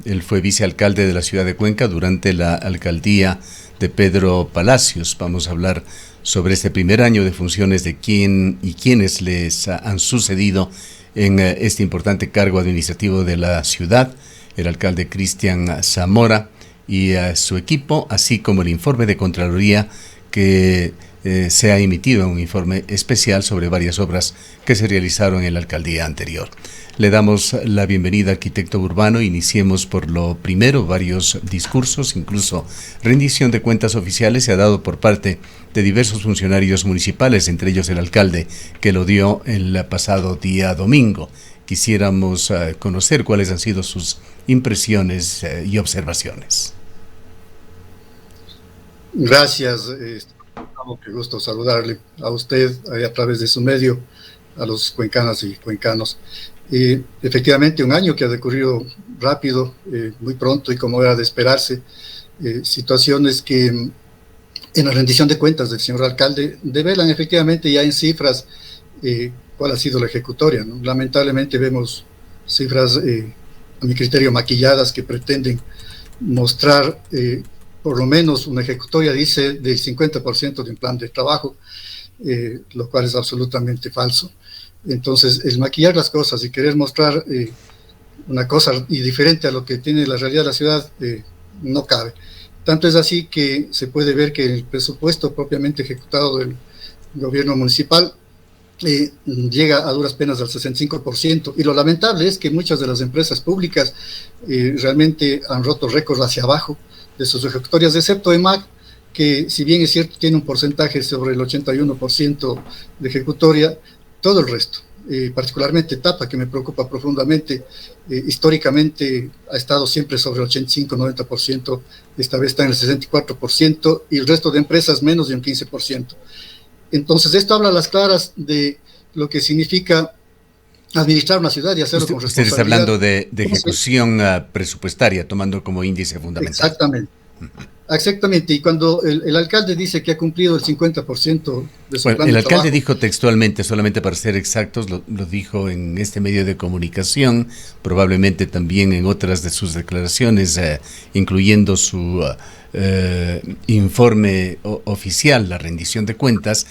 Él fue vicealcalde de la ciudad de Cuenca durante la alcaldía de Pedro Palacios. Vamos a hablar sobre este primer año de funciones de quién y quiénes les han sucedido en este importante cargo administrativo de la ciudad, el alcalde Cristian Zamora y su equipo, así como el informe de Contraloría que se ha emitido, un informe especial sobre varias obras que se realizaron en la alcaldía anterior. Le damos la bienvenida, arquitecto urbano. Iniciemos por lo primero. Varios discursos, incluso rendición de cuentas oficiales, se ha dado por parte de diversos funcionarios municipales, entre ellos el alcalde, que lo dio el pasado día domingo. Quisiéramos conocer cuáles han sido sus impresiones y observaciones. Gracias, qué gusto saludarle a usted a través de su medio, a los cuencanas y cuencanos. Efectivamente, un año que ha decurrido rápido, muy pronto y como era de esperarse, situaciones que en la rendición de cuentas del señor alcalde develan efectivamente ya en cifras cuál ha sido la ejecutoria, ¿no? Lamentablemente vemos cifras, a mi criterio, maquilladas que pretenden mostrar por lo menos una ejecutoria, dice, del 50% de un plan de trabajo, lo cual es absolutamente falso. Entonces, el maquillar las cosas y querer mostrar una cosa y diferente a lo que tiene la realidad de la ciudad no cabe. Tanto es así que se puede ver que el presupuesto propiamente ejecutado del gobierno municipal llega a duras penas al 65%, y lo lamentable es que muchas de las empresas públicas realmente han roto récords hacia abajo de sus ejecutorias, excepto EMAC, que si bien es cierto tiene un porcentaje sobre el 81% de ejecutoria, todo el resto, particularmente Tapa, que me preocupa profundamente, históricamente ha estado siempre sobre el 85-90%, esta vez está en el 64%, y el resto de empresas menos de un 15%. Entonces esto habla a las claras de lo que significa administrar una ciudad y hacerlo con responsabilidad. Usted está hablando de ejecución presupuestaria, tomando como índice fundamental. Exactamente. Exactamente, y cuando el alcalde dice que ha cumplido el 50% de su plan de trabajo. El alcalde dijo textualmente, solamente para ser exactos, lo dijo en este medio de comunicación, probablemente también en otras de sus declaraciones, incluyendo su informe oficial, la rendición de cuentas,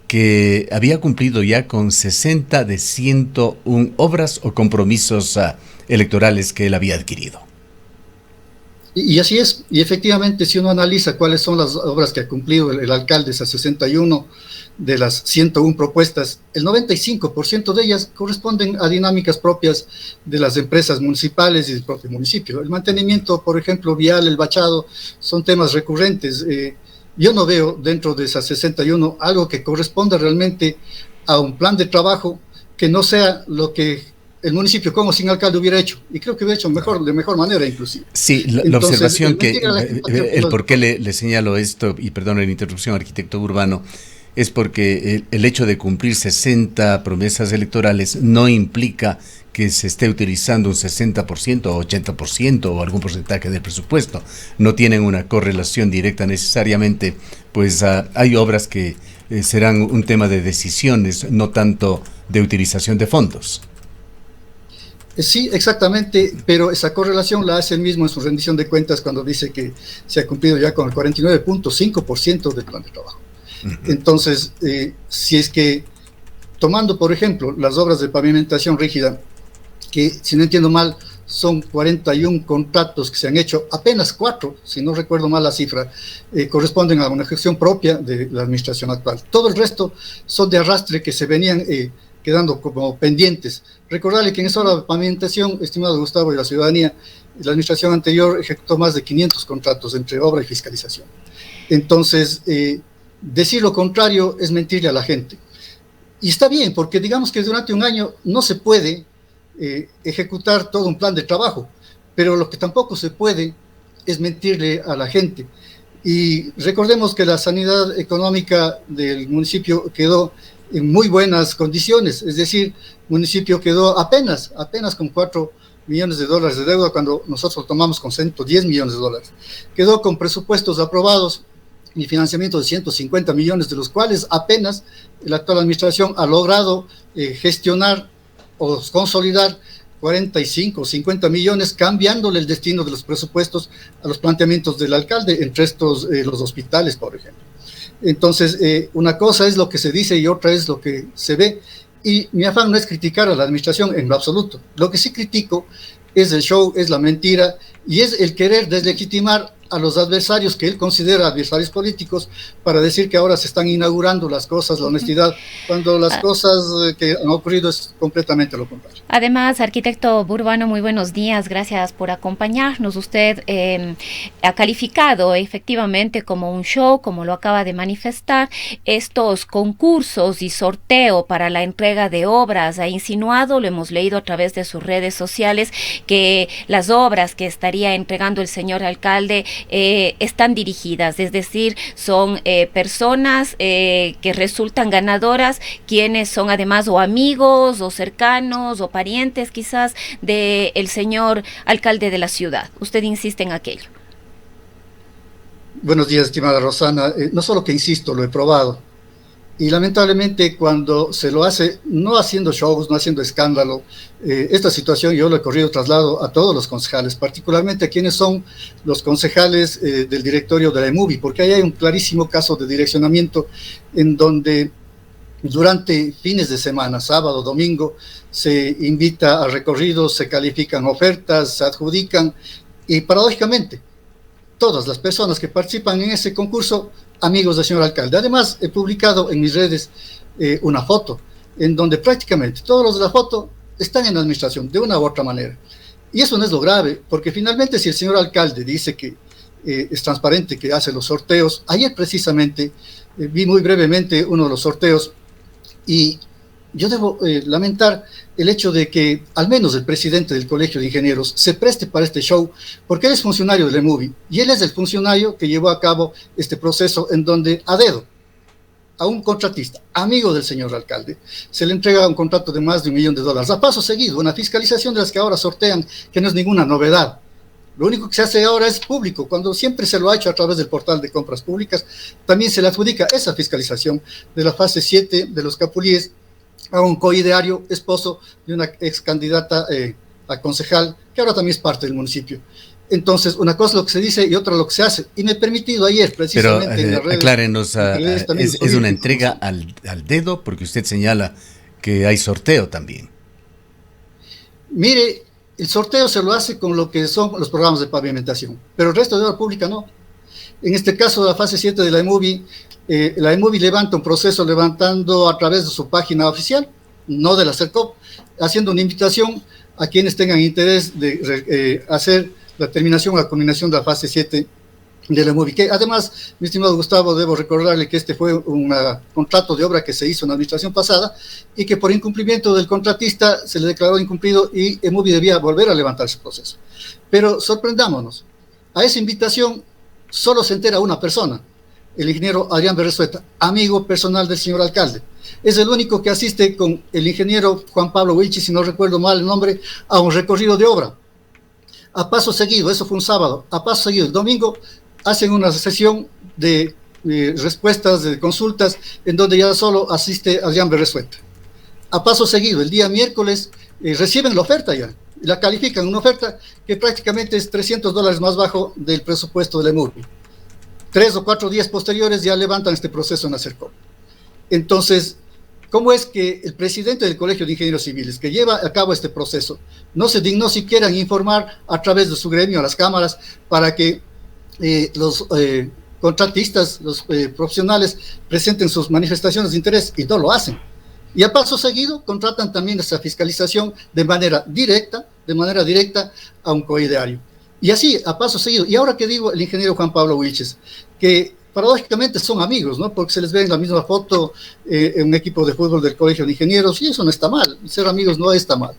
que había cumplido ya con 60 de 101 obras o compromisos electorales que él había adquirido. Y así es, y efectivamente si uno analiza cuáles son las obras que ha cumplido el alcalde, esas 61 de las 101 propuestas, el 95% de ellas corresponden a dinámicas propias de las empresas municipales y del propio municipio. El mantenimiento, por ejemplo, vial, el bachado, son temas recurrentes. Yo no veo dentro de esas 61 algo que corresponda realmente a un plan de trabajo que no sea lo que el municipio como sin alcalde hubiera hecho, y creo que hubiera hecho de mejor manera inclusive. Sí, la observación el por qué le señalo esto, y perdón la interrupción, arquitecto urbano, es porque el hecho de cumplir 60 promesas electorales no implica que se esté utilizando un 60% o 80% o algún porcentaje del presupuesto. No tienen una correlación directa necesariamente, pues hay obras que serán un tema de decisiones, no tanto de utilización de fondos. Sí, exactamente, pero esa correlación la hace él mismo en su rendición de cuentas cuando dice que se ha cumplido ya con el 49.5% del plan de trabajo. Entonces, si es que, tomando por ejemplo las obras de pavimentación rígida, que si no entiendo mal son 41 contratos que se han hecho, apenas 4, si no recuerdo mal la cifra, corresponden a una gestión propia de la administración actual. Todo el resto son de arrastre que se venían quedando como pendientes. Recordarle que en esa obra de pavimentación, estimado Gustavo y la ciudadanía, la administración anterior ejecutó más de 500 contratos entre obra y fiscalización. Entonces, decir lo contrario es mentirle a la gente. Y está bien, porque digamos que durante un año no se puede ejecutar todo un plan de trabajo, pero lo que tampoco se puede es mentirle a la gente. Y recordemos que la sanidad económica del municipio quedó en muy buenas condiciones, es decir, el municipio quedó apenas con 4 millones de dólares de deuda cuando nosotros tomamos con 110 millones de dólares. Quedó con presupuestos aprobados y financiamiento de 150 millones, de los cuales apenas la actual administración ha logrado gestionar o consolidar 45 o 50 millones, cambiándole el destino de los presupuestos a los planteamientos del alcalde, entre estos los hospitales, por ejemplo. Entonces, una cosa es lo que se dice y otra es lo que se ve. Y mi afán no es criticar a la administración en lo absoluto. Lo que sí critico es el show, es la mentira y es el querer deslegitimar a los adversarios que él considera adversarios políticos para decir que ahora se están inaugurando las cosas, la honestidad, cuando las cosas que han ocurrido es completamente lo contrario. Además, arquitecto Burbano, muy buenos días, gracias por acompañarnos. Usted ha calificado efectivamente como un show, como lo acaba de manifestar, estos concursos y sorteo para la entrega de obras. Ha insinuado, lo hemos leído a través de sus redes sociales, que las obras que estaría entregando el señor alcalde están dirigidas, es decir, son personas que resultan ganadoras, quienes son además o amigos o cercanos o parientes quizás del señor alcalde de la ciudad. Usted insiste en aquello. Buenos días, estimada Rosana. No solo que insisto, lo he probado. Y lamentablemente cuando se lo hace, no haciendo shows, no haciendo escándalo, esta situación yo lo he corrido traslado a todos los concejales, particularmente a quienes son los concejales del directorio de la EMUVI, porque ahí hay un clarísimo caso de direccionamiento en donde durante fines de semana, sábado, domingo, se invita a recorridos, se califican ofertas, se adjudican y paradójicamente todas las personas que participan en ese concurso, amigos del señor alcalde. Además, he publicado en mis redes una foto en donde prácticamente todos los de la foto están en la administración de una u otra manera. Y eso no es lo grave, porque finalmente si el señor alcalde dice que es transparente, que hace los sorteos, ayer precisamente vi muy brevemente uno de los sorteos y yo debo lamentar el hecho de que al menos el presidente del Colegio de Ingenieros se preste para este show, porque él es funcionario del EMUVI y él es el funcionario que llevó a cabo este proceso en donde a dedo a un contratista, amigo del señor alcalde, se le entrega un contrato de más de $1 millón, a paso seguido, una fiscalización de las que ahora sortean, que no es ninguna novedad. Lo único que se hace ahora es público, cuando siempre se lo ha hecho a través del portal de compras públicas, también se le adjudica esa fiscalización de la fase 7 de los Capulíes a un coideario esposo de una ex candidata a concejal, que ahora también es parte del municipio. Entonces, una cosa es lo que se dice y otra lo que se hace. Y me he permitido ayer, precisamente en las redes... Aclárenos, es una entrega al dedo, porque usted señala que hay sorteo también. Mire, el sorteo se lo hace con lo que son los programas de pavimentación, pero el resto de obra pública no. En este caso, la fase 7 de la EMUVI levanta un proceso levantando a través de su página oficial, no de la CERCOP, haciendo una invitación a quienes tengan interés de hacer la terminación o la culminación de la fase 7 de la EMUVI. Que además, mi estimado Gustavo, debo recordarle que este fue un contrato de obra que se hizo en la administración pasada y que por incumplimiento del contratista se le declaró incumplido y EMUVI debía volver a levantar ese proceso. Pero sorprendámonos, a esa invitación solo se entera una persona, el ingeniero Adrián Berresueta, amigo personal del señor alcalde. Es el único que asiste con el ingeniero Juan Pablo Wilchi, si no recuerdo mal el nombre, a un recorrido de obra. A paso seguido, eso fue un sábado, a paso seguido, el domingo hacen una sesión de respuestas, de consultas, en donde ya solo asiste Adrián Berresueta. A paso seguido, el día miércoles, reciben la oferta ya, la califican, una oferta que prácticamente es $300 más bajo del presupuesto de la EMUVI. 3 o 4 días posteriores ya levantan este proceso en la CERCOP. Entonces, ¿cómo es que el presidente del Colegio de Ingenieros Civiles, que lleva a cabo este proceso, no se dignó siquiera en informar a través de su gremio a las cámaras para que los contratistas, los profesionales presenten sus manifestaciones de interés y no lo hacen? Y a paso seguido contratan también esa fiscalización de manera directa a un coideario. Y así, a paso seguido. Y ahora que digo el ingeniero Juan Pablo Wilches, que paradójicamente son amigos, ¿no? Porque se les ve en la misma foto en un equipo de fútbol del Colegio de Ingenieros, y eso no está mal, ser amigos no está mal.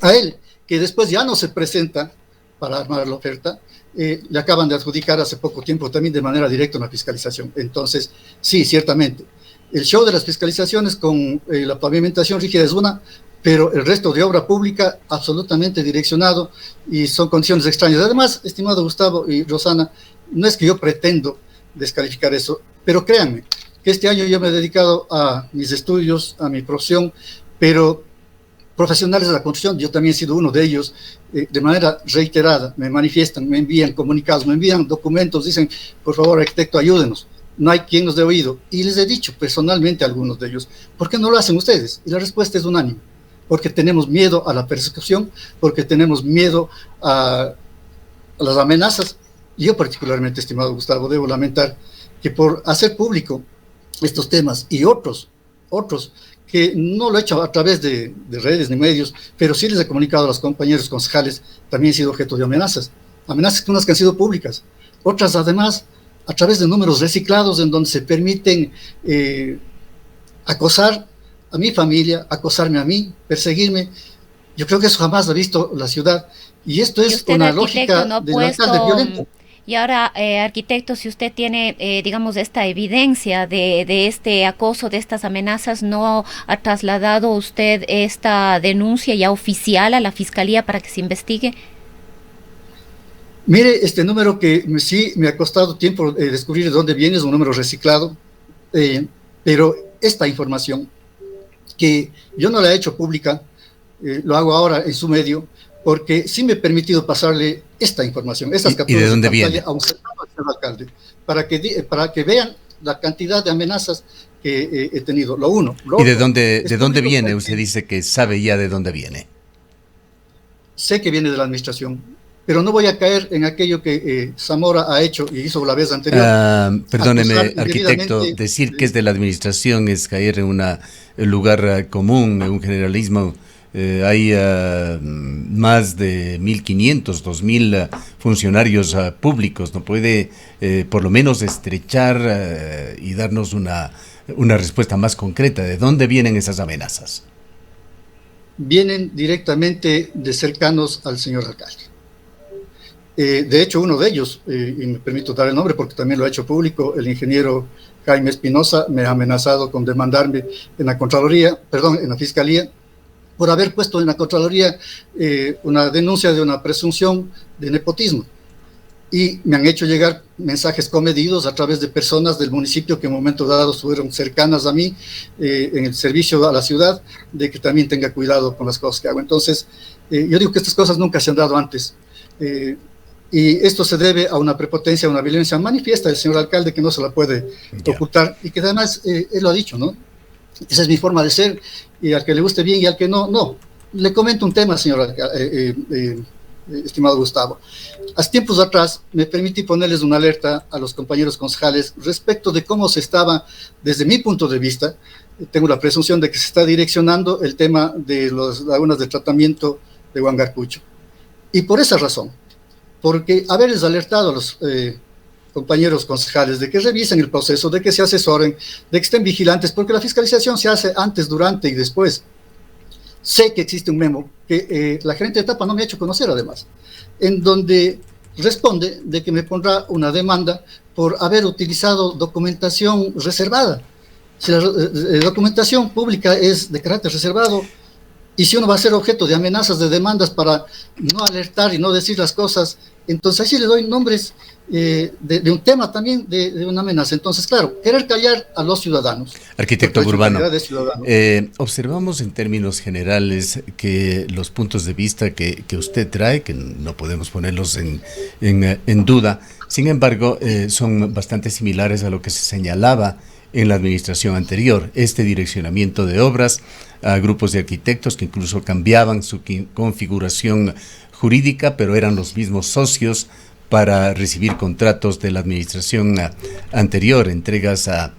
A él, que después ya no se presenta para armar la oferta, le acaban de adjudicar hace poco tiempo también de manera directa una fiscalización. Entonces, sí, ciertamente, el show de las fiscalizaciones con la pavimentación rígida es una, pero el resto de obra pública absolutamente direccionado y son condiciones extrañas. Además, estimado Gustavo y Rosana, no es que yo pretendo descalificar eso, pero créanme que este año yo me he dedicado a mis estudios, a mi profesión, pero profesionales de la construcción, yo también he sido uno de ellos, de manera reiterada, me manifiestan, me envían comunicados, me envían documentos, dicen, por favor, arquitecto, ayúdenos. No hay quien nos dé oído. Y les he dicho personalmente a algunos de ellos, ¿por qué no lo hacen ustedes? Y la respuesta es unánime, porque tenemos miedo a la persecución, porque tenemos miedo a las amenazas. Y yo particularmente, estimado Gustavo, debo lamentar que por hacer público estos temas y otros, que no lo he hecho a través de redes ni medios, pero sí les he comunicado a los compañeros concejales, también he sido objeto de amenazas unas que han sido públicas, otras además a través de números reciclados en donde se permiten acosar a mi familia, acosarme a mí, perseguirme. Yo creo que eso jamás lo ha visto la ciudad, y esto es una lógica del alcalde violento. Y ahora, arquitecto, si usted tiene, digamos, esta evidencia de este acoso, de estas amenazas, ¿no ha trasladado usted esta denuncia ya oficial a la Fiscalía para que se investigue? Mire, este número que sí me ha costado tiempo descubrir de dónde viene, es un número reciclado, pero esta información, que yo no la he hecho pública, lo hago ahora en su medio, porque sí me he permitido pasarle esta información, estas capturas de dónde viene a un cercano al señor alcalde, para que vean la cantidad de amenazas que he tenido. Lo uno. ¿Y de dónde viene? Usted dice que sabe ya de dónde viene. Sé que viene de la administración, pero no voy a caer en aquello que Zamora ha hecho y hizo la vez anterior. Perdóneme, arquitecto, decir que es de la administración es caer en un lugar común, en un generalismo. Hay más de 1.500, 2.000 funcionarios públicos. ¿No puede por lo menos estrechar y darnos una respuesta más concreta? ¿De dónde vienen esas amenazas? Vienen directamente de cercanos al señor alcalde. De hecho, uno de ellos, y me permito dar el nombre porque también lo ha hecho público, el ingeniero Jaime Espinosa, me ha amenazado con demandarme en la Fiscalía, por haber puesto en la Contraloría una denuncia de una presunción de nepotismo. Y me han hecho llegar mensajes comedidos a través de personas del municipio que en un momento dado estuvieron cercanas a mí en el servicio a la ciudad, de que también tenga cuidado con las cosas que hago. Entonces, yo digo que estas cosas nunca se han dado antes. Y esto se debe a una prepotencia, a una violencia manifiesta del señor alcalde que no se la puede ocultar, y que además él lo ha dicho, ¿no? Esa es mi forma de ser, y al que le guste bien y al que no, no. Le comento un tema, señor estimado Gustavo. Hace tiempos atrás me permití ponerles una alerta a los compañeros concejales respecto de cómo se estaba, desde mi punto de vista, tengo la presunción de que se está direccionando el tema de las lagunas de tratamiento de Huangarcucho. Y por esa razón, porque haberles alertado a los compañeros concejales de que revisen el proceso, de que se asesoren, de que estén vigilantes, porque la fiscalización se hace antes, durante y después. Sé que existe un memo que la gerente de etapa no me ha hecho conocer, además, en donde responde de que me pondrá una demanda por haber utilizado documentación reservada. Si la documentación pública es de carácter reservado, y si uno va a ser objeto de amenazas, de demandas para no alertar y no decir las cosas, entonces ahí sí le doy nombres de un tema también, de una amenaza. Entonces, claro, querer callar a los ciudadanos. Arquitecto Urbano, observamos en términos generales que los puntos de vista que usted trae, que no podemos ponerlos en duda, sin embargo, son bastante similares a lo que se señalaba en la administración anterior, este direccionamiento de obras a grupos de arquitectos que incluso cambiaban su configuración jurídica, pero eran los mismos socios para recibir contratos de la administración anterior, entregas a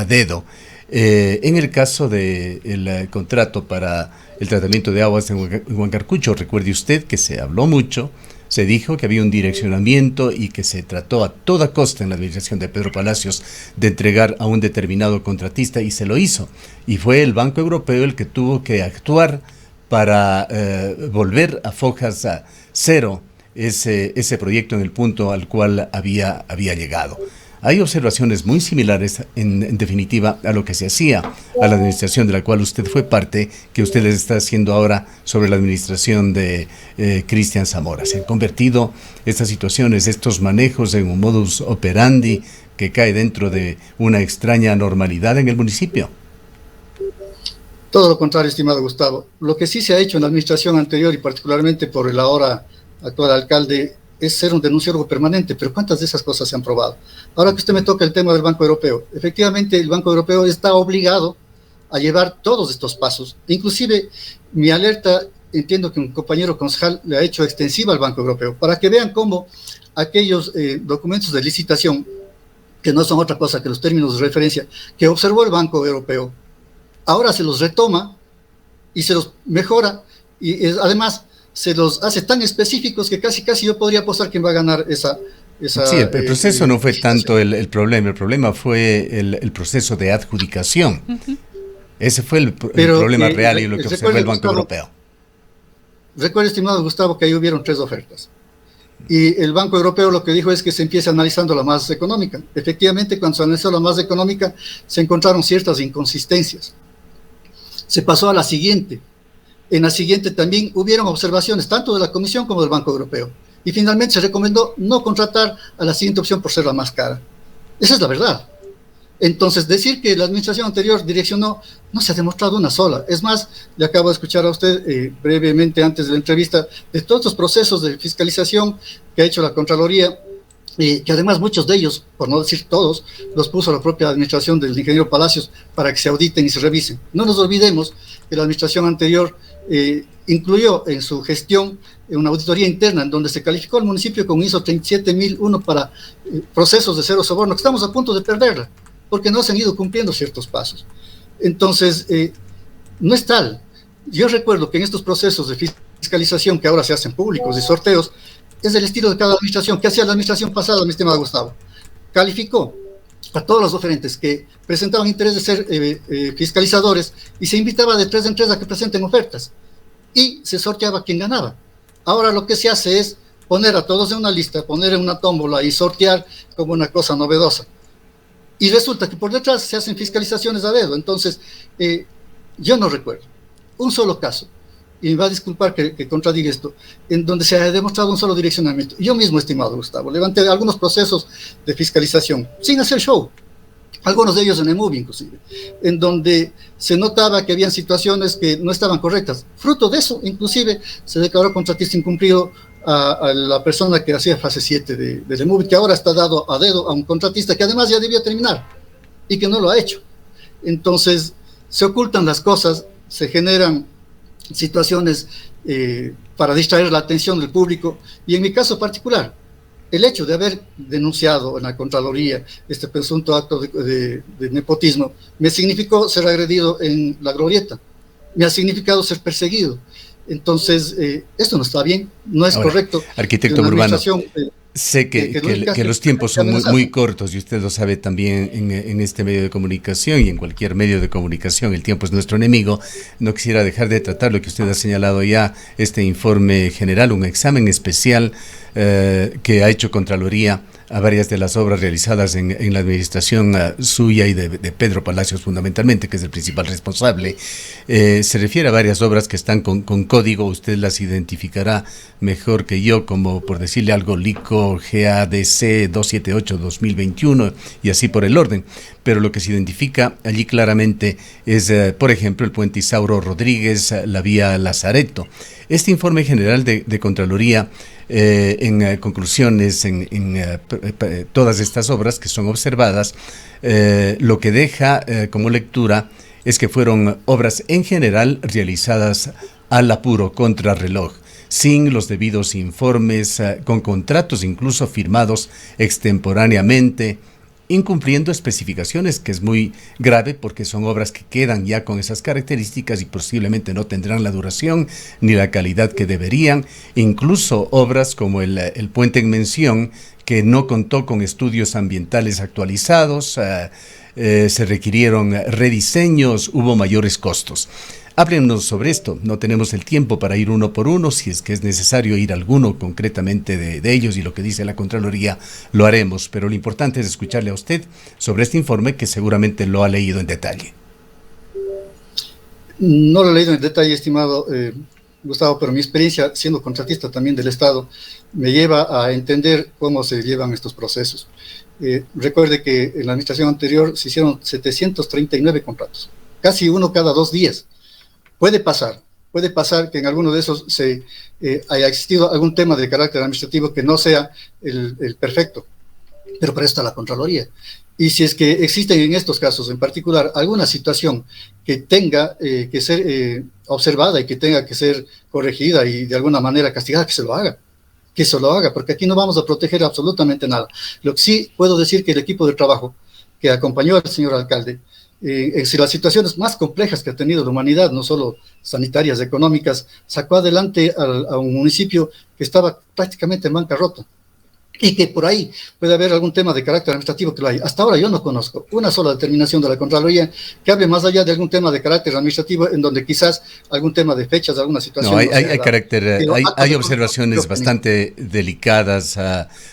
dedo. En el caso del contrato para el tratamiento de aguas en Huangarcucho, recuerde usted que se habló mucho, se dijo que había un direccionamiento y que se trató a toda costa en la administración de Pedro Palacios de entregar a un determinado contratista, y se lo hizo. Y fue el Banco Europeo el que tuvo que actuar para volver a fojas a cero ese proyecto en el punto al cual había llegado. Hay observaciones muy similares, en definitiva, a lo que se hacía a la administración de la cual usted fue parte, que usted les está haciendo ahora sobre la administración de Cristian Zamora. Se han convertido estas situaciones, estos manejos, en un modus operandi que cae dentro de una extraña normalidad en el municipio. Todo lo contrario, estimado Gustavo. Lo que sí se ha hecho en la administración anterior y particularmente por el ahora actual alcalde es ser un denunciólogo permanente, pero ¿cuántas de esas cosas se han probado? Ahora que usted me toca el tema del Banco Europeo, efectivamente el Banco Europeo está obligado a llevar todos estos pasos. Inclusive mi alerta, entiendo que un compañero concejal le ha hecho extensiva al Banco Europeo, para que vean cómo aquellos documentos de licitación, que no son otra cosa que los términos de referencia que observó el Banco Europeo, ahora se los retoma y se los mejora y además se los hace tan específicos que casi yo podría apostar quién va a ganar esa sí, el proceso no fue tanto el problema fue el proceso de adjudicación. Ese fue el problema real y lo que observó el Banco Europeo. Recuerde, estimado Gustavo, que ahí hubieron 3 ofertas. Y el Banco Europeo lo que dijo es que se empieza analizando la más económica. Efectivamente, cuando se analizó la más económica, se encontraron ciertas inconsistencias. Se pasó a la siguiente. En la siguiente también hubieron observaciones, tanto de la Comisión como del Banco Europeo. Y finalmente se recomendó no contratar a la siguiente opción por ser la más cara. Esa es la verdad. Entonces, decir que la administración anterior direccionó, no se ha demostrado una sola. Es más, le acabo de escuchar a usted brevemente antes de la entrevista de todos los procesos de fiscalización que ha hecho la Contraloría, que además muchos de ellos, por no decir todos, los puso la propia administración del ingeniero Palacios para que se auditen y se revisen. No nos olvidemos que la administración anterior incluyó en su gestión una auditoría interna en donde se calificó al municipio con ISO 37001 para procesos de cero soborno, que estamos a punto de perderla, porque no se han ido cumpliendo ciertos pasos. Entonces, no es tal. Yo recuerdo que en estos procesos de fiscalización que ahora se hacen públicos y sorteos, es el estilo de cada administración. ¿Qué hacía la administración pasada, mi estimado Gustavo? Calificó a todos los oferentes que presentaban interés de ser fiscalizadores y se invitaba de 3 en 3 a que presenten ofertas y se sorteaba quién ganaba. Ahora lo que se hace es poner a todos en una lista, poner en una tómbola y sortear como una cosa novedosa. Y resulta que por detrás se hacen fiscalizaciones a dedo. Entonces, yo no recuerdo un solo caso, y me va a disculpar que contradiga esto, en donde se ha demostrado un solo direccionamiento. Yo mismo, estimado Gustavo, levanté algunos procesos de fiscalización sin hacer show, algunos de ellos en EMUV inclusive, en donde se notaba que habían situaciones que no estaban correctas. Fruto de eso, inclusive, se declaró contratista incumplido a la persona que hacía fase 7 de EMUV, que ahora está dado a dedo a un contratista que además ya debió terminar y que no lo ha hecho. Entonces, se ocultan las cosas, se generan situaciones para distraer la atención del público, y en mi caso particular, el hecho de haber denunciado en la Contraloría este presunto acto de nepotismo me significó ser agredido en la glorieta, me ha significado ser perseguido. Entonces, esto no está bien, no es ahora, correcto. Arquitecto Burbano, sé que los tiempos son muy cortos y usted lo sabe también en este medio de comunicación y en cualquier medio de comunicación, el tiempo es nuestro enemigo. No quisiera dejar de tratar lo que usted ha señalado ya, este informe general, un examen especial que ha hecho Contraloría a varias de las obras realizadas en la administración suya y de Pedro Palacios fundamentalmente, que es el principal responsable. Se refiere a varias obras que están con código, usted las identificará mejor que yo, como por decirle algo, LICO GADC 278-2021 y así por el orden. Pero lo que se identifica allí claramente es, por ejemplo, el puente Isauro Rodríguez, la vía Lazareto. Este informe general de Contraloría, en conclusiones, en todas estas obras que son observadas, lo que deja como lectura es que fueron obras en general realizadas al apuro, contrarreloj, sin los debidos informes, con contratos incluso firmados extemporáneamente, incumpliendo especificaciones, que es muy grave porque son obras que quedan ya con esas características y posiblemente no tendrán la duración ni la calidad que deberían. Incluso obras como el puente en mención, que no contó con estudios ambientales actualizados, se requirieron rediseños, hubo mayores costos. Háblenos sobre esto, no tenemos el tiempo para ir uno por uno, si es que es necesario ir alguno concretamente de ellos y lo que dice la Contraloría lo haremos, pero lo importante es escucharle a usted sobre este informe que seguramente lo ha leído en detalle. No lo he leído en detalle, estimado Gustavo, pero mi experiencia siendo contratista también del Estado me lleva a entender cómo se llevan estos procesos. Recuerde que en la administración anterior se hicieron 739 contratos, casi uno cada 2 días. Puede pasar que en alguno de esos haya existido algún tema de carácter administrativo que no sea el perfecto, pero para eso está la Contraloría. Y si es que existen en estos casos en particular alguna situación que tenga que ser observada y que tenga que ser corregida y de alguna manera castigada, que se lo haga, porque aquí no vamos a proteger absolutamente nada. Lo que sí puedo decir que el equipo de trabajo que acompañó al señor alcalde, si las situaciones más complejas que ha tenido la humanidad, no solo sanitarias, económicas, sacó adelante a un municipio que estaba prácticamente en bancarrota, y que por ahí puede haber algún tema de carácter administrativo que lo hay. Hasta ahora yo no conozco una sola determinación de la Contraloría que hable más allá de algún tema de carácter administrativo en donde quizás algún tema de fechas, alguna situación. No, hay observaciones bastante delicadas,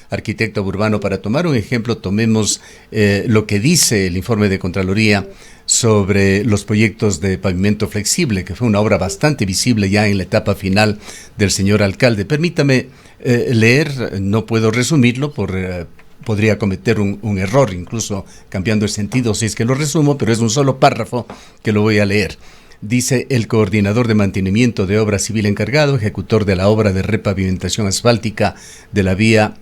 arquitecto Burbano. Para tomar un ejemplo, tomemos lo que dice el informe de Contraloría sobre los proyectos de pavimento flexible, que fue una obra bastante visible ya en la etapa final del señor alcalde. Permítame leer, no puedo resumirlo, podría cometer un error, incluso cambiando el sentido si es que lo resumo, pero es un solo párrafo que lo voy a leer. Dice: el coordinador de mantenimiento de obra civil encargado, ejecutor de la obra de repavimentación asfáltica de la vía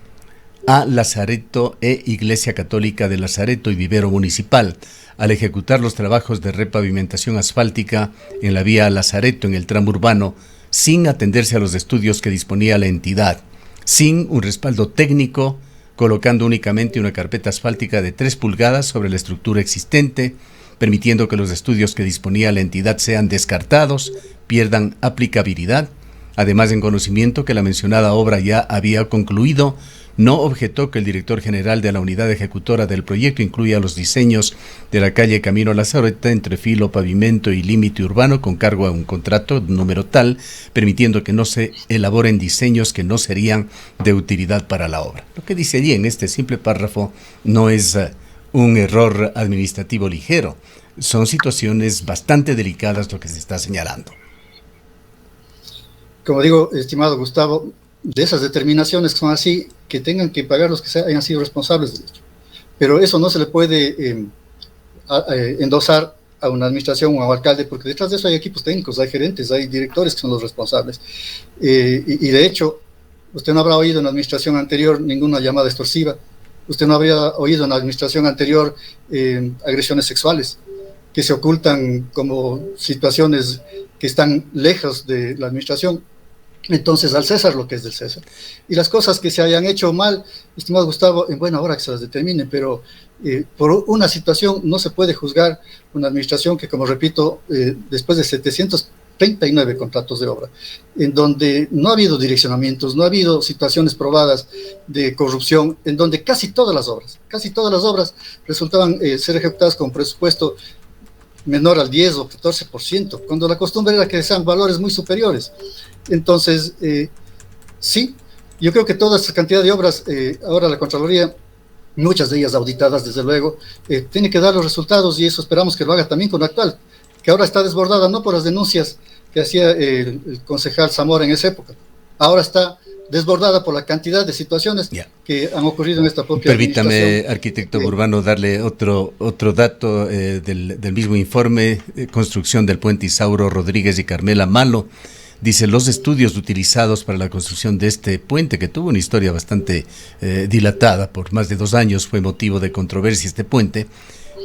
a Lazareto Iglesia Católica de Lazareto y vivero municipal, al ejecutar los trabajos de repavimentación asfáltica en la vía a Lazareto en el tramo urbano, sin atenderse a los estudios que disponía la entidad, sin un respaldo técnico, colocando únicamente una carpeta asfáltica de 3 pulgadas sobre la estructura existente, permitiendo que los estudios que disponía la entidad sean descartados, pierdan aplicabilidad. Además, en conocimiento que la mencionada obra ya había concluido, no objetó que el director general de la unidad ejecutora del proyecto incluya los diseños de la calle Camino Lazareta entre filo, pavimento y límite urbano con cargo a un contrato número tal, permitiendo que no se elaboren diseños que no serían de utilidad para la obra. Lo que dice allí en este simple párrafo no es un error administrativo ligero, son situaciones bastante delicadas lo que se está señalando. Como digo, estimado Gustavo, de esas determinaciones que son así, que tengan que pagar los que hayan sido responsables de esto. Pero eso no se le puede endosar a una administración o a un alcalde, porque detrás de eso hay equipos técnicos, hay gerentes, hay directores que son los responsables. Y de hecho, usted no habrá oído en la administración anterior ninguna llamada extorsiva, usted no habría oído en la administración anterior agresiones sexuales, que se ocultan como situaciones que están lejos de la administración. Entonces, al César lo que es del César. Y las cosas que se hayan hecho mal, estimado Gustavo, en buena hora que se las determinen, pero por una situación no se puede juzgar una administración que, como repito, después de 739 contratos de obra, en donde no ha habido direccionamientos, no ha habido situaciones probadas de corrupción, en donde casi todas las obras resultaban ser ejecutadas con presupuesto menor al 10 o 14%, cuando la costumbre era que sean valores muy superiores. Entonces, sí, yo creo que toda esta cantidad de obras, ahora la Contraloría, muchas de ellas auditadas desde luego, tiene que dar los resultados, y eso esperamos que lo haga también con la actual, que ahora está desbordada no por las denuncias que hacía el concejal Zamora en esa época, ahora está desbordada por la cantidad de situaciones que han ocurrido en esta propia Permítame, arquitecto Burbano, darle otro dato del mismo informe, construcción del puente Isauro Rodríguez y Carmela Malo. Dice: los estudios utilizados para la construcción de este puente, que tuvo una historia bastante dilatada, por más de 2 años fue motivo de controversia este puente.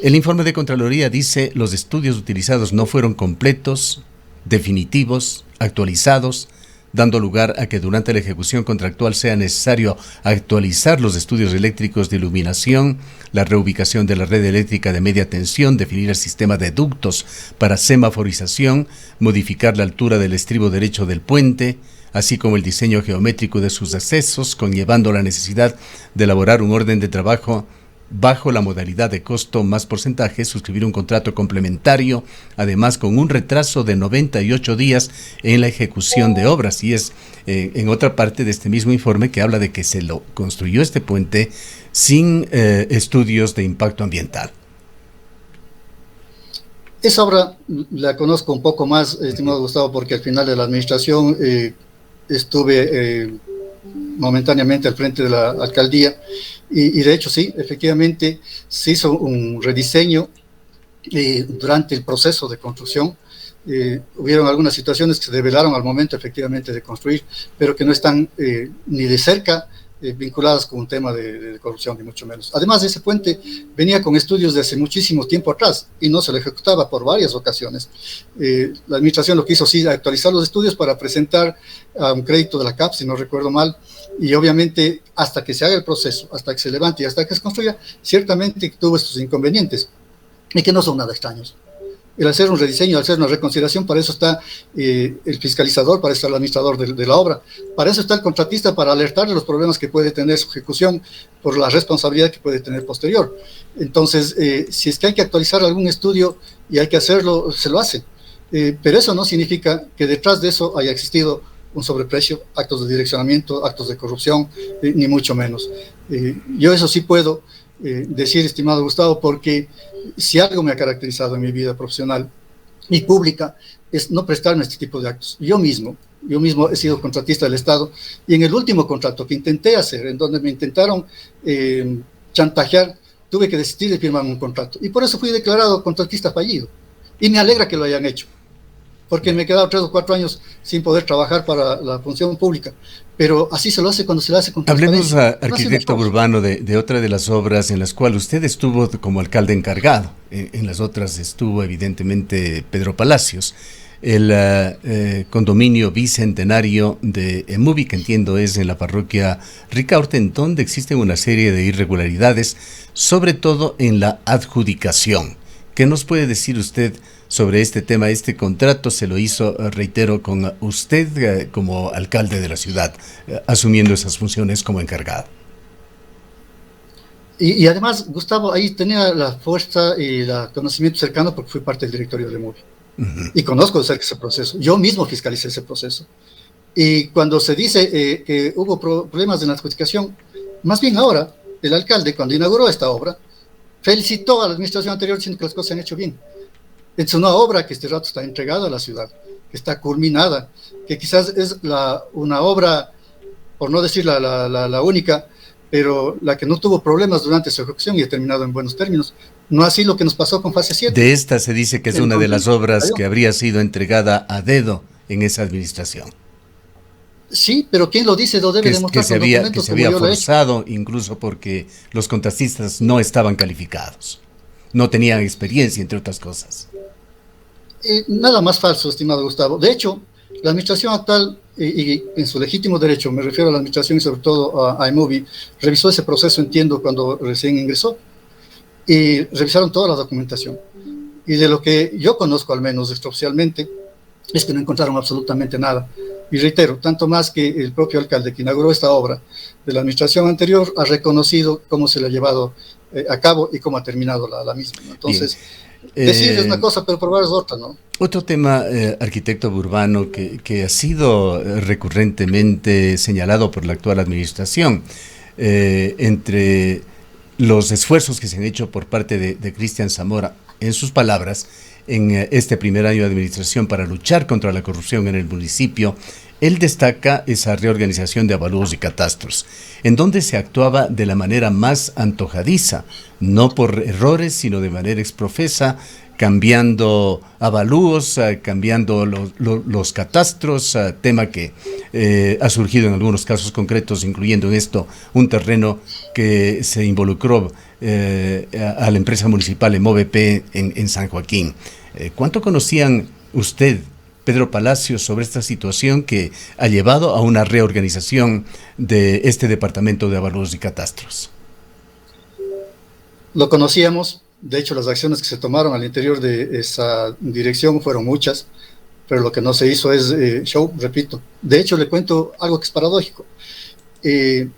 El informe de Contraloría dice: los estudios utilizados no fueron completos, definitivos, actualizados, dando lugar a que durante la ejecución contractual sea necesario actualizar los estudios eléctricos de iluminación, la reubicación de la red eléctrica de media tensión, definir el sistema de ductos para semaforización, modificar la altura del estribo derecho del puente, así como el diseño geométrico de sus accesos, conllevando la necesidad de elaborar un orden de trabajo bajo la modalidad de costo más porcentaje, suscribir un contrato complementario, además con un retraso de 98 días en la ejecución de obras. Y es en otra parte de este mismo informe que habla de que se lo construyó este puente sin estudios de impacto ambiental. Esa obra la conozco un poco más, estimado Gustavo, porque al final de la administración estuve momentáneamente al frente de la alcaldía, y de hecho sí, efectivamente se hizo un rediseño durante el proceso de construcción, hubieron algunas situaciones que se develaron al momento efectivamente de construir, pero que no están ni de cerca vinculadas con un tema de corrupción, ni mucho menos. Además, ese puente venía con estudios de hace muchísimo tiempo atrás y no se lo ejecutaba por varias ocasiones. La administración lo que hizo, sí, actualizar los estudios para presentar a un crédito de la CAP, si no recuerdo mal, y obviamente hasta que se haga el proceso, hasta que se levante y hasta que se construya, ciertamente tuvo estos inconvenientes y que no son nada extraños. El hacer un rediseño, el hacer una reconsideración, para eso está el fiscalizador, para eso está el administrador de la obra, para eso está el contratista, para alertar de los problemas que puede tener su ejecución por la responsabilidad que puede tener posterior. Entonces, si es que hay que actualizar algún estudio y hay que hacerlo, se lo hace. Pero eso no significa que detrás de eso haya existido un sobreprecio, actos de direccionamiento, actos de corrupción, ni mucho menos. Yo eso sí puedo decir, estimado Gustavo, porque si algo me ha caracterizado en mi vida profesional y pública es no prestarme este tipo de actos. Yo mismo he sido contratista del Estado, y en el último contrato que intenté hacer, en donde me intentaron chantajear, tuve que desistir de firmar un contrato, y por eso fui declarado contratista fallido, y me alegra que lo hayan hecho, porque me he quedado 3 o 4 años sin poder trabajar para la función pública, pero así se lo hace cuando se lo hace con transparencia. Hablemos, arquitecto Burbano, de otra de las obras en las cuales usted estuvo como alcalde encargado. En las otras estuvo evidentemente Pedro Palacios. El condominio bicentenario de Emuvi, que entiendo es en la parroquia Ricaurte, en donde existe una serie de irregularidades, sobre todo en la adjudicación. ¿Qué nos puede decir usted sobre este tema? Este contrato se lo hizo, reitero, con usted como alcalde de la ciudad, asumiendo esas funciones como encargado. Y además, Gustavo, ahí tenía la fuerza y el conocimiento cercano porque fui parte del directorio de Emuvi. Y conozco de cerca ese proceso. Yo mismo fiscalicé ese proceso. Y cuando se dice que hubo problemas en la adjudicación, más bien ahora, el alcalde, cuando inauguró esta obra, felicitó a la administración anterior diciendo que las cosas se han hecho bien. Es una obra que este rato está entregada a la ciudad, que está culminada, que quizás es una obra, por no decir la única, pero la que no tuvo problemas durante su ejecución y ha terminado en buenos términos. No así lo que nos pasó con fase 7. De esta se dice que es una de las obras que habría sido entregada a dedo en esa administración. Sí, pero ¿quién lo dice? Lo debe demostrar con documentos. Que se había forzado, incluso porque los contratistas no estaban calificados, no tenían experiencia, entre otras cosas. Nada más falso, estimado Gustavo. De hecho, la administración actual, y en su legítimo derecho, me refiero a la administración y sobre todo a Emuvi, revisó ese proceso, entiendo, cuando recién ingresó, y revisaron toda la documentación. Y de lo que yo conozco, al menos extraoficialmente, es que no encontraron absolutamente nada. Y reitero, tanto más que el propio alcalde que inauguró esta obra de la administración anterior ha reconocido cómo se le ha llevado a cabo y cómo ha terminado la misma, ¿no? Entonces, decir es una cosa, pero probar es otra, ¿no? Otro tema, arquitecto Burbano, que ha sido recurrentemente señalado por la actual administración, entre los esfuerzos que se han hecho por parte de Cristian Zamora, en sus palabras, en este primer año de administración para luchar contra la corrupción en el municipio, él destaca esa reorganización de avalúos y catastros, en donde se actuaba de la manera más antojadiza, no por errores, sino de manera exprofesa, cambiando avalúos, cambiando los catastros, tema que ha surgido en algunos casos concretos, incluyendo en esto un terreno que se involucró a la empresa municipal Emovp en San Joaquín. ¿Cuánto conocían usted, Pedro Palacios, sobre esta situación que ha llevado a una reorganización de este departamento de avalúos y catastros? Lo conocíamos. De hecho, las acciones que se tomaron al interior de esa dirección fueron muchas, pero lo que no se hizo es show, repito. De hecho, le cuento algo que es paradójico.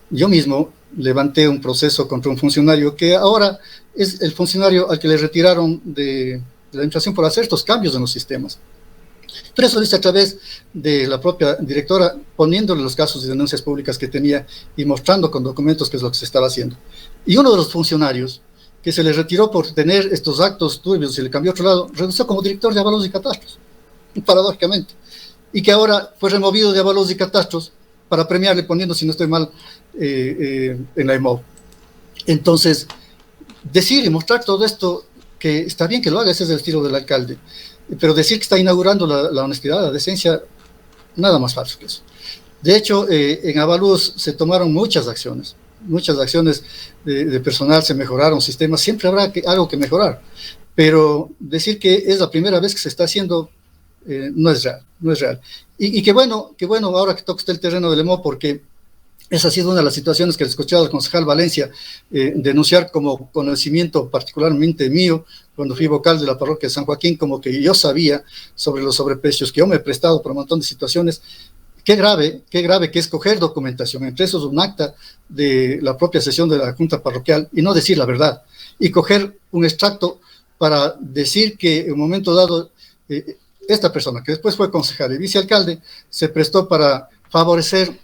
Yo mismo levanté un proceso contra un funcionario que ahora es el funcionario al que le retiraron de la administración por hacer estos cambios en los sistemas. Pero eso lo hice a través de la propia directora, poniéndole los casos de denuncias públicas que tenía y mostrando con documentos qué es lo que se estaba haciendo. Y uno de los funcionarios que se le retiró por tener estos actos turbios y le cambió a otro lado, renunció como director de avalúos y catastros, paradójicamente, y que ahora fue removido de avalúos y catastros para premiarle poniendo, si no estoy mal, en la EMOV. Entonces, decir y mostrar todo esto, que está bien que lo haga, ese es el estilo del alcalde, pero decir que está inaugurando la honestidad, la decencia, nada más falso que eso. De hecho, en Avalúos se tomaron muchas acciones de personal, se mejoraron sistemas, siempre habrá algo que mejorar, pero decir que es la primera vez que se está haciendo no es real, no es real. Y qué bueno ahora que toca usted el terreno del EMO, porque esa ha sido una de las situaciones que le escuché al concejal Valencia denunciar como conocimiento particularmente mío, cuando fui vocal de la parroquia de San Joaquín, como que yo sabía sobre los sobreprecios, que yo me he prestado por un montón de situaciones. Qué grave que es coger documentación, entre esos un acta de la propia sesión de la Junta Parroquial, y no decir la verdad, y coger un extracto para decir que en un momento dado esta persona, que después fue concejal y vicealcalde, se prestó para favorecer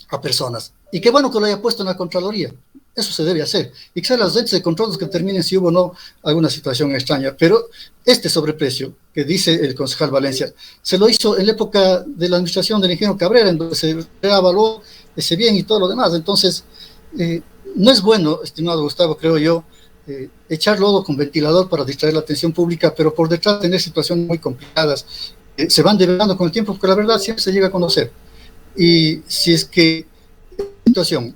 a personas. Y qué bueno que lo haya puesto en la Contraloría. Eso se debe hacer. Y que sean los entes de control los que determinen si hubo o no alguna situación extraña. Pero este sobreprecio que dice el concejal Valencia, se lo hizo en la época de la administración del ingeniero Cabrera, en donde se reavaló ese bien y todo lo demás. Entonces, no es bueno, estimado Gustavo, creo yo, echar lodo con ventilador para distraer la atención pública, pero por detrás tener situaciones muy complicadas. Se van develando con el tiempo, porque la verdad siempre se llega a conocer. Y si es que situación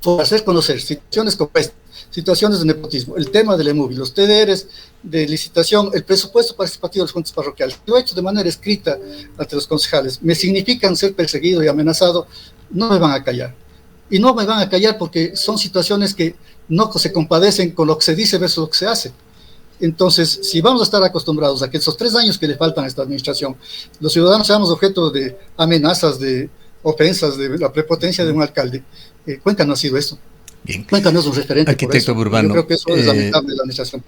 por hacer conocer situaciones como esta, situaciones de nepotismo, el tema del EMUVI, los TDRs de licitación, el presupuesto participativo de las juntas parroquiales, lo he hecho de manera escrita ante los concejales, me significan ser perseguido y amenazado, no me van a callar. Y no me van a callar porque son situaciones que no se compadecen con lo que se dice versus lo que se hace. Entonces, si vamos a estar acostumbrados a que esos 3 años que le faltan a esta administración, los ciudadanos seamos objeto de amenazas, de ofensas, de la prepotencia de un alcalde, Cuenca no ha sido eso. Bien. Cuenca no es un referente. Arquitecto por eso. Burbano, yo creo que eso es lamentable de la administración.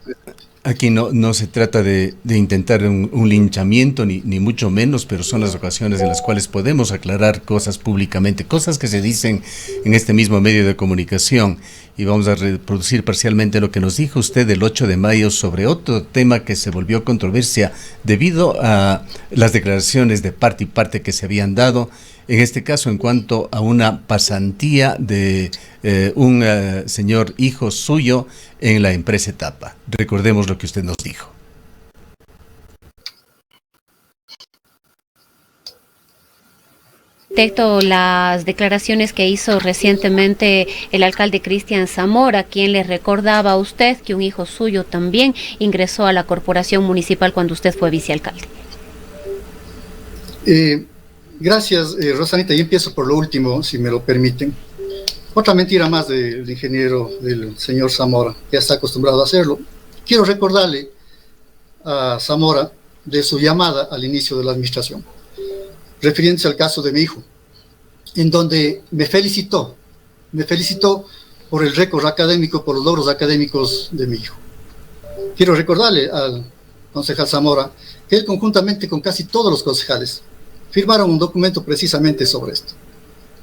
Aquí no se trata de intentar un linchamiento, ni mucho menos, pero son las ocasiones en las cuales podemos aclarar cosas públicamente, cosas que se dicen en este mismo medio de comunicación. Y vamos a reproducir parcialmente lo que nos dijo usted el 8 de mayo sobre otro tema que se volvió controversia debido a las declaraciones de parte y parte que se habían dado, en este caso en cuanto a una pasantía de un señor hijo suyo en la empresa Etapa. Recordemos lo que usted nos dijo. Respecto a las declaraciones que hizo recientemente el alcalde Cristian Zamora, quien le recordaba a usted que un hijo suyo también ingresó a la corporación municipal cuando usted fue vicealcalde. Gracias, Rosanita. Yo empiezo por lo último, si me lo permiten. Otra mentira más del ingeniero, del señor Zamora, que ya está acostumbrado a hacerlo. Quiero recordarle a Zamora de su llamada al inicio de la administración, refiriéndose al caso de mi hijo, en donde me felicitó por el récord académico, por los logros académicos de mi hijo. Quiero recordarle al concejal Zamora que él, conjuntamente con casi todos los concejales, firmaron un documento precisamente sobre esto.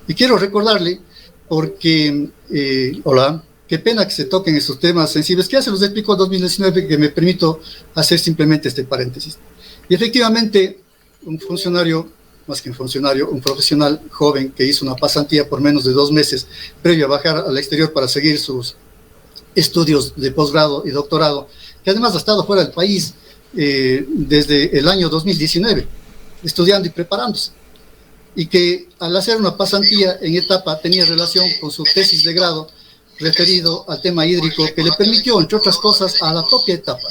Y quiero recordarle, porque, qué pena que se toquen esos temas sensibles, que ya se los explicó en 2019, que me permito hacer simplemente este paréntesis. Y efectivamente, un funcionario, más que un funcionario, un profesional joven que hizo una pasantía por menos de 2 meses, previo a bajar al exterior para seguir sus estudios de posgrado y doctorado, que además ha estado fuera del país desde el año 2019, estudiando y preparándose, y que al hacer una pasantía en Etapa tenía relación con su tesis de grado referido al tema hídrico, que le permitió, entre otras cosas, a la propia Etapa,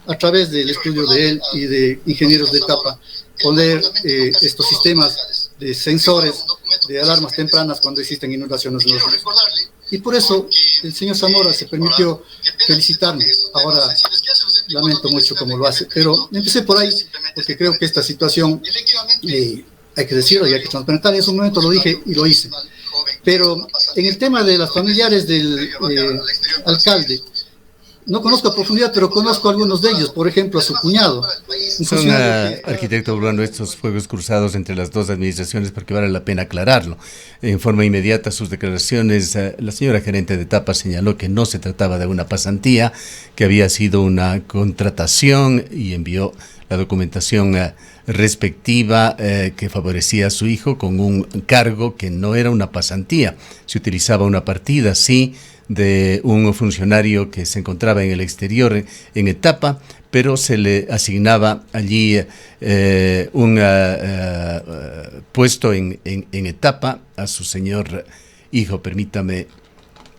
a través del estudio de él y de ingenieros de Etapa, poner estos sistemas de sensores de alarmas tempranas cuando existen inundaciones en los ríos. Y por eso el señor Zamora se permitió felicitarme. Ahora lamento mucho cómo lo hace, pero empecé por ahí porque creo que esta situación hay que decirlo y hay que transparentar. En su momento lo dije y lo hice. Pero en el tema de las familiares del alcalde, no conozco a profundidad, pero conozco a algunos de ellos, por ejemplo, a su cuñado. Son, arquitecto Urbano, estos fuegos cruzados entre las dos administraciones, porque vale la pena aclararlo. En forma inmediata, sus declaraciones, la señora gerente de Etapa señaló que no se trataba de una pasantía, que había sido una contratación y envió la documentación respectiva que favorecía a su hijo con un cargo que no era una pasantía. Se utilizaba una partida, sí, de un funcionario que se encontraba en el exterior en etapa, pero se le asignaba allí un puesto en etapa a su señor hijo. Permítame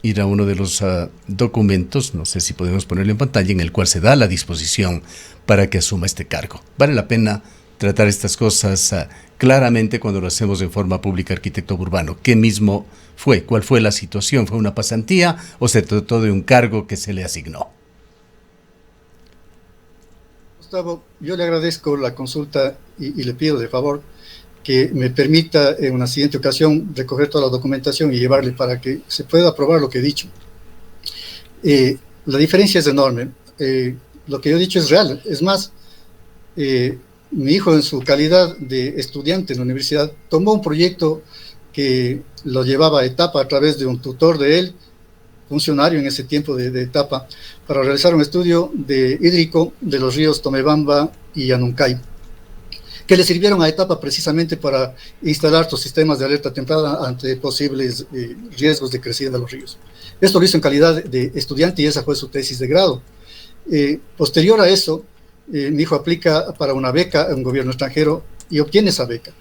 ir a uno de los documentos, no sé si podemos ponerlo en pantalla, en el cual se da la disposición para que asuma este cargo. Vale la pena tratar estas cosas claramente cuando lo hacemos en forma pública, arquitecto Burbano. ¿Qué mismo fue? ¿Cuál fue la situación? ¿Fue una pasantía o se trató de un cargo que se le asignó? Gustavo, yo le agradezco la consulta y le pido de favor que me permita en una siguiente ocasión recoger toda la documentación y llevarle para que se pueda aprobar lo que he dicho. La diferencia es enorme. Lo que yo he dicho es real. Es más, mi hijo, en su calidad de estudiante en la universidad, tomó un proyecto que lo llevaba a etapa a través de un tutor de él, funcionario en ese tiempo de etapa, para realizar un estudio de hídrico de los ríos Tomebamba y Anuncay, que le sirvieron a etapa precisamente para instalar estos sistemas de alerta temprana ante posibles riesgos de crecida de los ríos. Esto lo hizo en calidad de estudiante y esa fue su tesis de grado. Posterior a eso, mi hijo aplica para una beca en un gobierno extranjero y obtiene esa beca.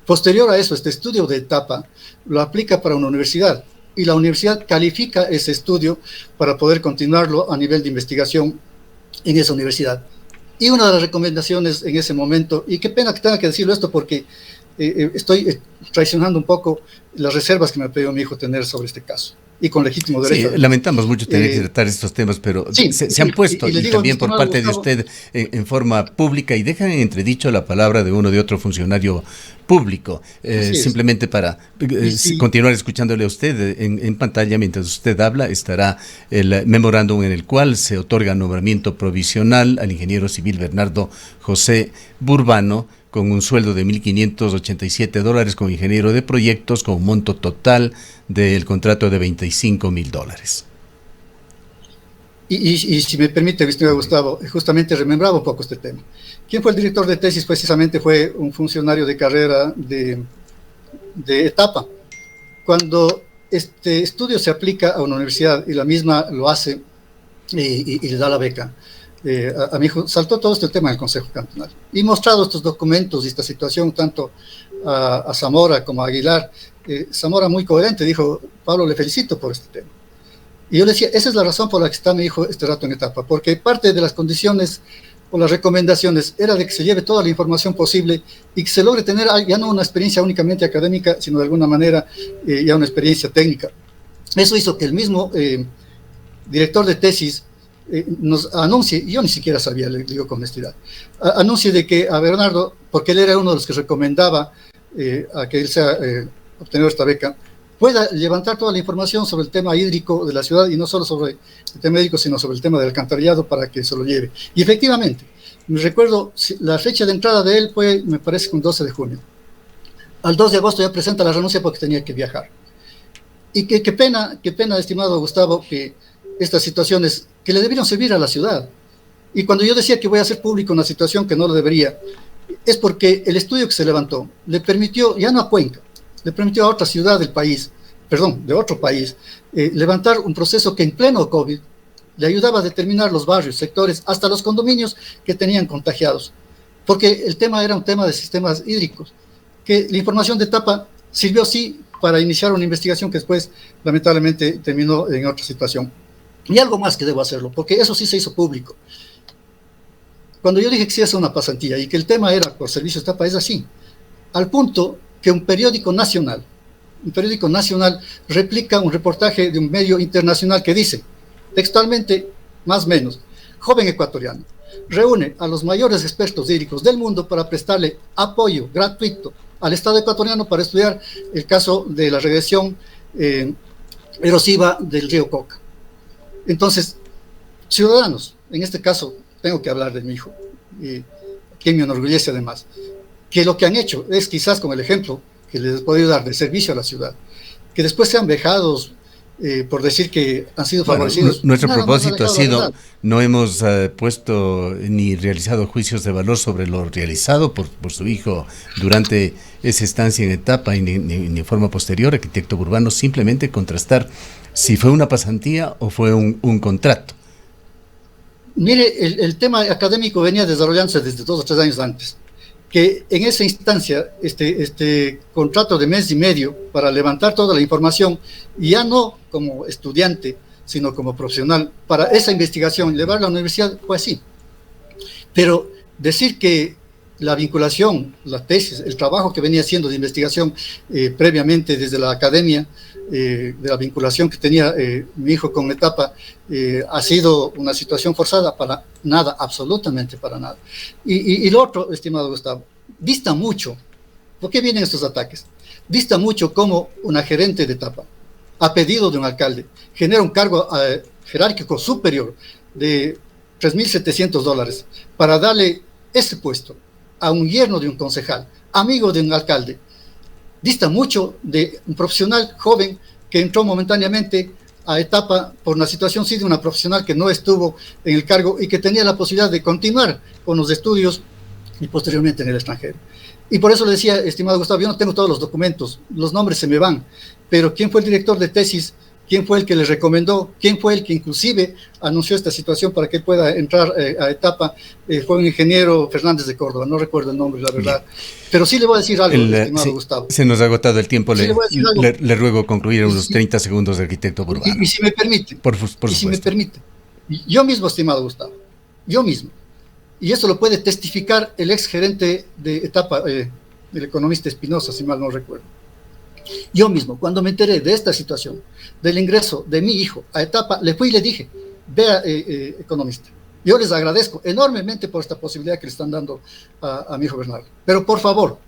Posterior a eso, este estudio de etapa lo aplica para una universidad y la universidad califica ese estudio para poder continuarlo a nivel de investigación en esa universidad. Y una de las recomendaciones en ese momento, y qué pena que tenga que decirlo esto porque estoy traicionando un poco las reservas que me ha pedido mi hijo tener sobre este caso, y con legítimo derecho. Sí, lamentamos mucho tener que tratar estos temas, pero sí, se han puesto, y digo, también por parte de usted en forma pública, y dejan en entredicho la palabra de uno de otro funcionario público, simplemente para continuar escuchándole a usted en pantalla. Mientras usted habla, estará el memorándum en el cual se otorga nombramiento provisional al ingeniero civil Bernardo José Burbano, con un sueldo de $1,587 como ingeniero de proyectos, con un monto total del contrato de $25,000. Y si me permite, estimado Gustavo, justamente remembraba un poco este tema. ¿Quién fue el director de tesis? Precisamente fue un funcionario de carrera de etapa. Cuando este estudio se aplica a una universidad y la misma lo hace y le da la beca, a mi hijo saltó todo este tema en el Consejo Cantonal y mostrado estos documentos y esta situación tanto a Zamora como a Aguilar. Zamora, muy coherente, dijo: Pablo, le felicito por este tema. Y yo le decía, esa es la razón por la que está mi hijo este rato en etapa, porque parte de las condiciones o las recomendaciones era de que se lleve toda la información posible y que se logre tener ya no una experiencia únicamente académica, sino de alguna manera ya una experiencia técnica. Eso hizo que el mismo director de tesis nos anuncie, y yo ni siquiera sabía, le digo con honestidad, anuncie de que a Bernardo, porque él era uno de los que recomendaba a que él sea obtener esta beca, pueda levantar toda la información sobre el tema hídrico de la ciudad, y no solo sobre el tema hídrico, sino sobre el tema del alcantarillado, para que se lo lleve. Y efectivamente, me recuerdo, la fecha de entrada de él fue, me parece, un 12 de junio. Al 2 de agosto ya presenta la renuncia porque tenía que viajar. Y qué pena, estimado Gustavo, que estas situaciones que le debieron servir a la ciudad. Y cuando yo decía que voy a hacer público una situación que no lo debería, es porque el estudio que se levantó le permitió, ya no a Cuenca, le permitió a otra ciudad del país, perdón, de otro país, levantar un proceso que en pleno COVID le ayudaba a determinar los barrios, sectores, hasta los condominios que tenían contagiados. Porque el tema era un tema de sistemas hídricos, que la información de etapa sirvió sí para iniciar una investigación que después lamentablemente terminó en otra situación. Y algo más que debo hacerlo, porque eso sí se hizo público. Cuando yo dije que sí es una pasantía y que el tema era por servicios de etapa, es así, al punto que un periódico nacional replica un reportaje de un medio internacional que dice, textualmente, más o menos: joven ecuatoriano reúne a los mayores expertos hídricos del mundo para prestarle apoyo gratuito al Estado ecuatoriano para estudiar el caso de la regresión erosiva del río Coca. Entonces, ciudadanos, en este caso tengo que hablar de mi hijo, quien me enorgullece además, que lo que han hecho es, quizás con el ejemplo que les he podido dar de servicio a la ciudad, que después sean vejados, por decir que han sido Bueno, favorecidos. nuestro Nada más propósito ha alejado de la sido, verdad. no hemos puesto ni realizado juicios de valor sobre lo realizado por su hijo durante esa estancia en etapa y ni en forma posterior, arquitecto Burbano, simplemente contrastar si fue una pasantía o fue un contrato. Mire, el tema académico venía desarrollándose desde 2 o 3 años antes, que en esa instancia, este contrato de mes y medio para levantar toda la información, ya no como estudiante, sino como profesional, para esa investigación, llevarla a la universidad, fue así. Pero decir que la vinculación, la tesis, el trabajo que venía haciendo de investigación previamente desde la academia, de la vinculación que tenía mi hijo con etapa, ha sido una situación forzada para nada, absolutamente para nada. Y lo otro, estimado Gustavo, dista mucho. ¿Por qué vienen estos ataques? Dista mucho como una gerente de etapa, a pedido de un alcalde, genera un cargo jerárquico superior de $3.700 para darle ese puesto a un yerno de un concejal, amigo de un alcalde. Dista mucho de un profesional joven que entró momentáneamente a etapa por una situación, sí, de una profesional que no estuvo en el cargo y que tenía la posibilidad de continuar con los estudios y posteriormente en el extranjero. Y por eso le decía, estimado Gustavo, yo no tengo todos los documentos, los nombres se me van, pero ¿quién fue el director de tesis? ¿Quién fue el que le recomendó? ¿Quién fue el que inclusive anunció esta situación para que pueda entrar a etapa? Fue un ingeniero Fernández de Córdoba, no recuerdo el nombre, la verdad. Pero sí le voy a decir algo, estimado Gustavo. Se nos ha agotado el tiempo, sí le ruego concluir unos 30 segundos de arquitecto Burbano. Y si me permite, por supuesto. Si me permite, yo mismo, estimado Gustavo, yo mismo, y eso lo puede testificar el ex gerente de etapa, el economista Espinosa, si mal no recuerdo. Yo mismo, cuando me enteré de esta situación, del ingreso de mi hijo a etapa, le fui y le dije, vea, economista, yo les agradezco enormemente por esta posibilidad que le están dando a mi hijo Bernardo, pero por favor,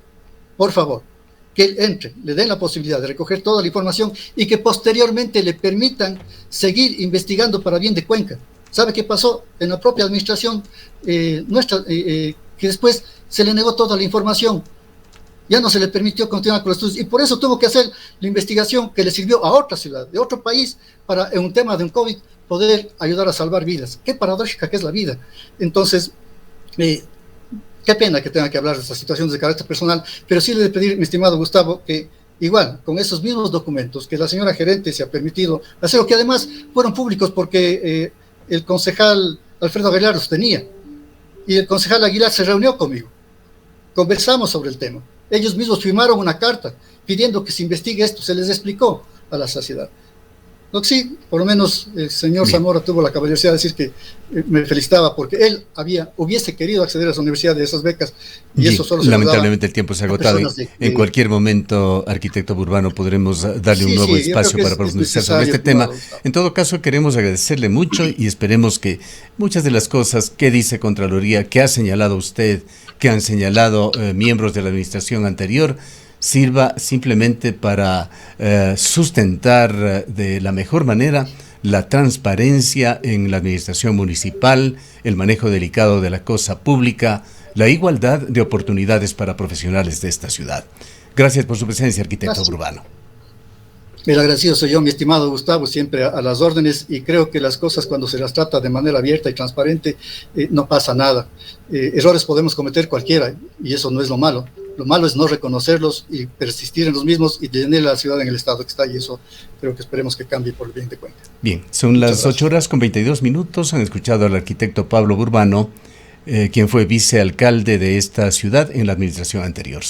que él entre, le den la posibilidad de recoger toda la información y que posteriormente le permitan seguir investigando para bien de Cuenca. ¿Sabe qué pasó? En la propia administración nuestra, que después se le negó toda la información, ya no se le permitió continuar con los estudios y por eso tuvo que hacer la investigación que le sirvió a otra ciudad, de otro país, para en un tema de un COVID poder ayudar a salvar vidas. Qué paradójica que es la vida. Entonces, qué pena que tenga que hablar de estas situaciones de carácter personal, pero sí le he de pedir, mi estimado Gustavo, que igual, con esos mismos documentos que la señora gerente se ha permitido hacer, que además fueron públicos porque el concejal Alfredo Aguilar los tenía, y el concejal Aguilar se reunió conmigo, conversamos sobre el tema. Ellos mismos firmaron una carta pidiendo que se investigue esto, se les explicó a la sociedad. Lo que sí, por lo menos el señor Zamora tuvo la caballerosidad de decir que me felicitaba porque él hubiese querido acceder a esa universidad de esas becas y eso solo se lamentablemente el tiempo se ha agotado. En cualquier momento, arquitecto Burbano, podremos darle un nuevo espacio para profundizar sobre este tema. En todo caso, queremos agradecerle mucho y esperemos que muchas de las cosas que dice Contraloría, que ha señalado usted, que han señalado miembros de la administración anterior, sirva simplemente para sustentar de la mejor manera la transparencia en la administración municipal, el manejo delicado de la cosa pública, la igualdad de oportunidades para profesionales de esta ciudad. Gracias por su presencia, arquitecto Burbano. El agradecido soy yo, mi estimado Gustavo, siempre a las órdenes, y creo que las cosas cuando se las trata de manera abierta y transparente no pasa nada. Errores podemos cometer cualquiera y eso no es lo malo. Lo malo es no reconocerlos y persistir en los mismos y tener la ciudad en el estado que está, y eso creo que esperemos que cambie por el bien de Cuenca. Bien, son las 8:22. Han escuchado al arquitecto Pablo Burbano, quien fue vicealcalde de esta ciudad en la administración anterior.